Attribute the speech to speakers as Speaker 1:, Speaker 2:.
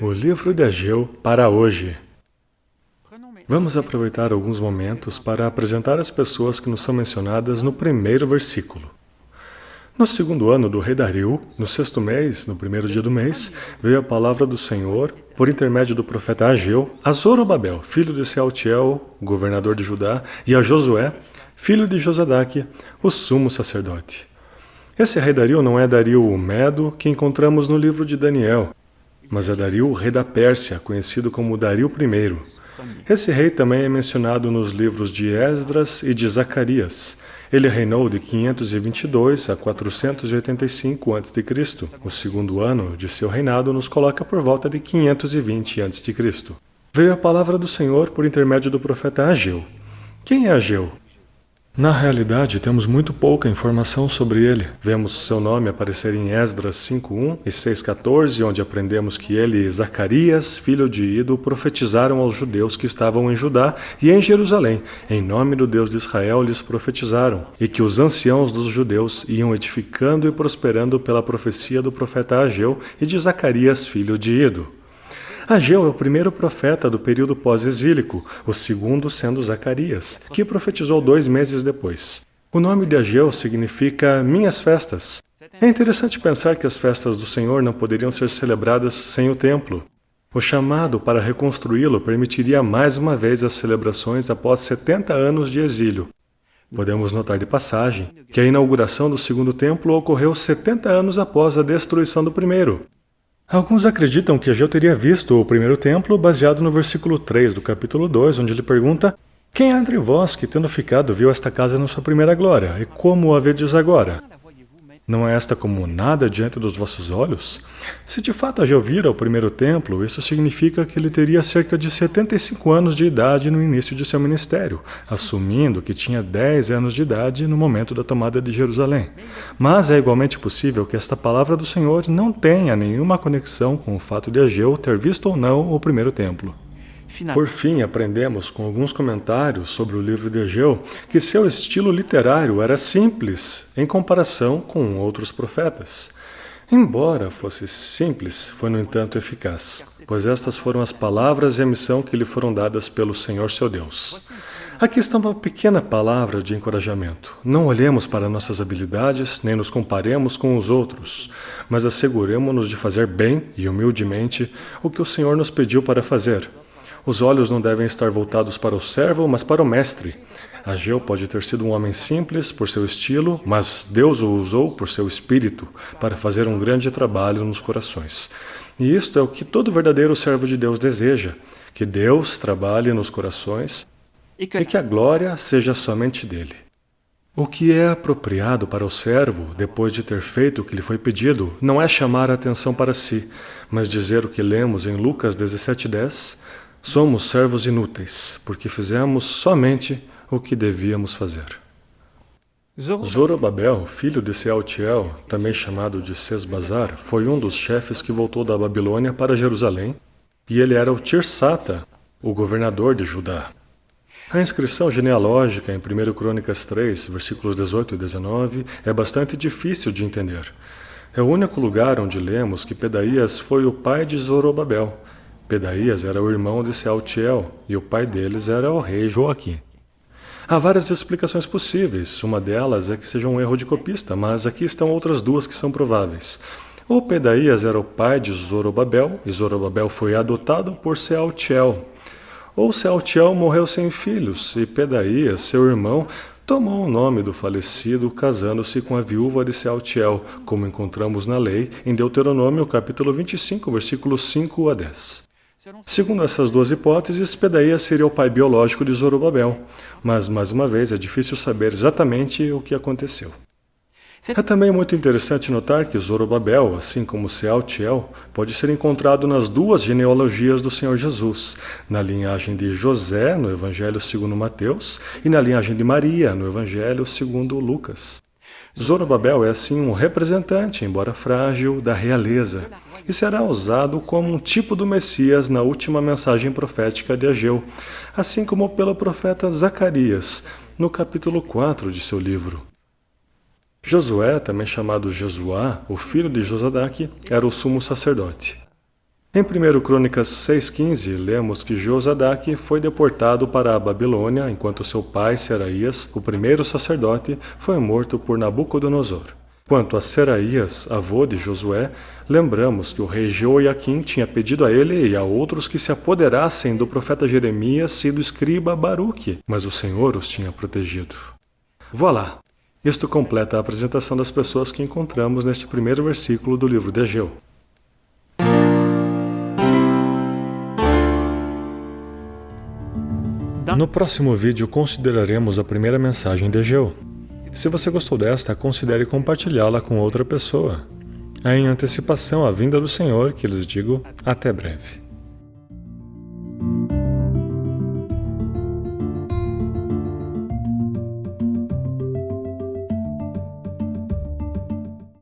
Speaker 1: O livro de Ageu para hoje. Vamos aproveitar alguns momentos para apresentar as pessoas que nos são mencionadas no primeiro versículo. No segundo ano do rei Dario, no sexto mês, no primeiro dia do mês, veio a palavra do Senhor, por intermédio do profeta Ageu, a Zorobabel, filho de Sealtiel, governador de Judá, e a Josué, filho de Josadaque, o sumo sacerdote. Esse rei Dario não é Dario o Medo, que encontramos no livro de Daniel, mas é Dario, o rei da Pérsia, conhecido como Dario I. Esse rei também é mencionado nos livros de Esdras e de Zacarias. Ele reinou de 522 a 485 a.C. O segundo ano de seu reinado nos coloca por volta de 520 a.C. Veio a palavra do Senhor por intermédio do profeta Ageu. Quem é Ageu? Na realidade, temos muito pouca informação sobre ele. Vemos seu nome aparecer em Esdras 5:1 e 6:14, onde aprendemos que ele e Zacarias, filho de Ido, profetizaram aos judeus que estavam em Judá e em Jerusalém. Em nome do Deus de Israel lhes profetizaram, e que os anciãos dos judeus iam edificando e prosperando pela profecia do profeta Ageu e de Zacarias, filho de Ido. Ageu é o primeiro profeta do período pós-exílico, o segundo sendo Zacarias, que profetizou 2 meses depois. O nome de Ageu significa Minhas Festas. É interessante pensar que as festas do Senhor não poderiam ser celebradas sem o templo. O chamado para reconstruí-lo permitiria mais uma vez as celebrações após 70 anos de exílio. Podemos notar de passagem que a inauguração do segundo templo ocorreu 70 anos após a destruição do primeiro. Alguns acreditam que Ageu teria visto o primeiro templo baseado no versículo 3 do capítulo 2, onde ele pergunta: Quem há entre vós que, tendo ficado, viu esta casa na sua primeira glória, e como a vedes agora? Não é esta como nada diante dos vossos olhos? Se de fato Ageu vira o primeiro templo, isso significa que ele teria cerca de 75 anos de idade no início de seu ministério, assumindo que tinha 10 anos de idade no momento da tomada de Jerusalém. Mas é igualmente possível que esta palavra do Senhor não tenha nenhuma conexão com o fato de Ageu ter visto ou não o primeiro templo. Por fim, aprendemos com alguns comentários sobre o livro de Ageu que seu estilo literário era simples em comparação com outros profetas. Embora fosse simples, foi no entanto eficaz, pois estas foram as palavras e a missão que lhe foram dadas pelo Senhor seu Deus. Aqui está uma pequena palavra de encorajamento. Não olhemos para nossas habilidades, nem nos comparemos com os outros, mas asseguremo-nos de fazer bem e humildemente o que o Senhor nos pediu para fazer. Os olhos não devem estar voltados para o servo, mas para o mestre. Ageu pode ter sido um homem simples por seu estilo, mas Deus o usou por seu espírito para fazer um grande trabalho nos corações. E isto é o que todo verdadeiro servo de Deus deseja, que Deus trabalhe nos corações e que a glória seja somente dele. O que é apropriado para o servo, depois de ter feito o que lhe foi pedido, não é chamar a atenção para si, mas dizer o que lemos em Lucas 17:10, somos servos inúteis, porque fizemos somente o que devíamos fazer. Zorobabel, filho de Sealtiel, também chamado de Sesbazar, foi um dos chefes que voltou da Babilônia para Jerusalém, e ele era o Tirsata, o governador de Judá. A inscrição genealógica em 1 Crônicas 3, versículos 18 e 19, é bastante difícil de entender. É o único lugar onde lemos que Pedaías foi o pai de Zorobabel. Pedaías era o irmão de Sealtiel, e o pai deles era o rei Joaquim. Há várias explicações possíveis, uma delas é que seja um erro de copista, mas aqui estão outras duas que são prováveis. Ou Pedaías era o pai de Zorobabel, e Zorobabel foi adotado por Sealtiel. Ou Sealtiel morreu sem filhos, e Pedaías, seu irmão, tomou o nome do falecido casando-se com a viúva de Sealtiel, como encontramos na lei em Deuteronômio capítulo 25, versículos 5 a 10. Segundo essas duas hipóteses, Pedaías seria o pai biológico de Zorobabel, mas, mais uma vez, é difícil saber exatamente o que aconteceu. É também muito interessante notar que Zorobabel, assim como Sealtiel, pode ser encontrado nas duas genealogias do Senhor Jesus, na linhagem de José, no Evangelho segundo Mateus, e na linhagem de Maria, no Evangelho segundo Lucas. Zorobabel é assim um representante, embora frágil, da realeza, e será usado como um tipo do Messias na última mensagem profética de Ageu, assim como pelo profeta Zacarias, no capítulo 4 de seu livro. Josué, também chamado Jesuá, o filho de Josadaque, era o sumo sacerdote. Em 1 Crônicas 6,15, lemos que Josadaque foi deportado para a Babilônia, enquanto seu pai, Seraías, o primeiro sacerdote, foi morto por Nabucodonosor. Quanto a Seraías, avô de Josué, lembramos que o rei Jeoiaquim tinha pedido a ele e a outros que se apoderassem do profeta Jeremias e do escriba Baruque, mas o Senhor os tinha protegido. Voilá! Isto completa a apresentação das pessoas que encontramos neste primeiro versículo do livro de Ageu. No próximo vídeo consideraremos a primeira mensagem de Ageu. Se você gostou desta, considere compartilhá-la com outra pessoa. É em antecipação à vinda do Senhor que lhes digo até breve.